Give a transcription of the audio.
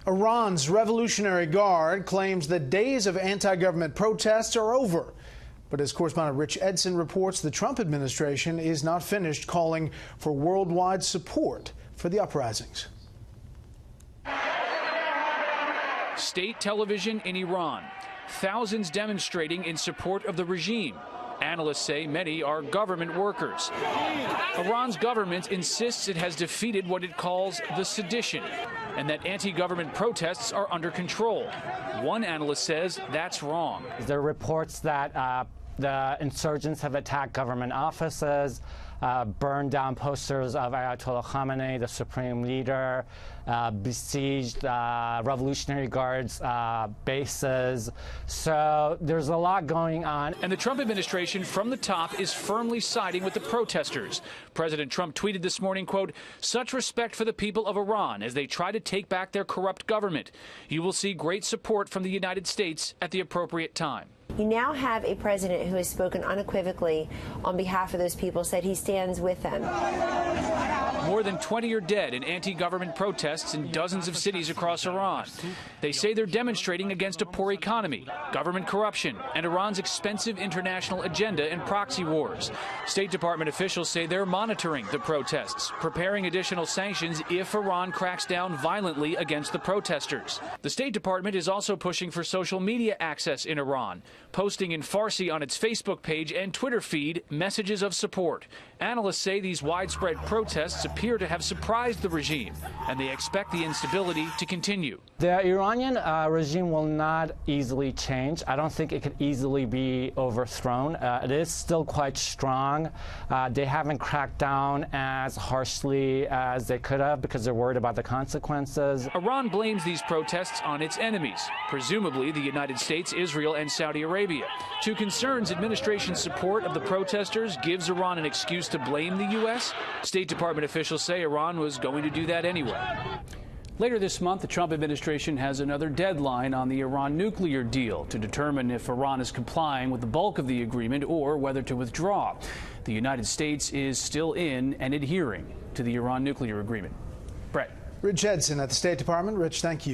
Iran's Revolutionary Guard claims the days of anti-government protests are over. But as correspondent Rich Edson reports, the Trump administration is not finished calling for worldwide support for the uprisings. State television in Iran. Thousands demonstrating in support of the regime. Analysts say many are government workers. Iran's government insists it has defeated what it calls the sedition and that anti-government protests are under control. One analyst says that's wrong. There are reports that the insurgents have attacked government offices, burned down posters of Ayatollah Khamenei, the supreme leader, besieged Revolutionary Guards bases. So there's a lot going on. And the Trump administration from the top is firmly siding with the protesters. President Trump tweeted this morning, quote, "Such respect for the people of Iran as they try to take back their corrupt government. You will see great support from the United States at the appropriate time." You now have a president who has spoken unequivocally on behalf of those people, said he stands with them. More than 20 are dead in anti-government protests in dozens of cities across Iran. They say they're demonstrating against a poor economy, government corruption, and Iran's expensive international agenda and proxy wars. State Department officials say they're monitoring the protests, preparing additional sanctions if Iran cracks down violently against the protesters. The State Department is also pushing for social media access in Iran, posting in Farsi on its Facebook page and Twitter feed messages of support. Analysts say these widespread protests appear to have surprised the regime, and they expect the instability to continue. The Iranian regime will not easily change. I don't think it could easily be overthrown. It is still quite strong. They haven't cracked down as harshly as they could have because they're worried about the consequences. Iran blames these protests on its enemies, presumably the United States, Israel, and Saudi Arabia. To concerns administration support of the protesters gives Iran an excuse to blame the U.S. State Department officials say Iran was going to do that anyway. Later this month, the Trump administration has another deadline on the Iran nuclear deal to determine if Iran is complying with the bulk of the agreement or whether to withdraw. The United States is still in and adhering to the Iran nuclear agreement. Brett. Rich Edson at the State Department. Rich, thank you.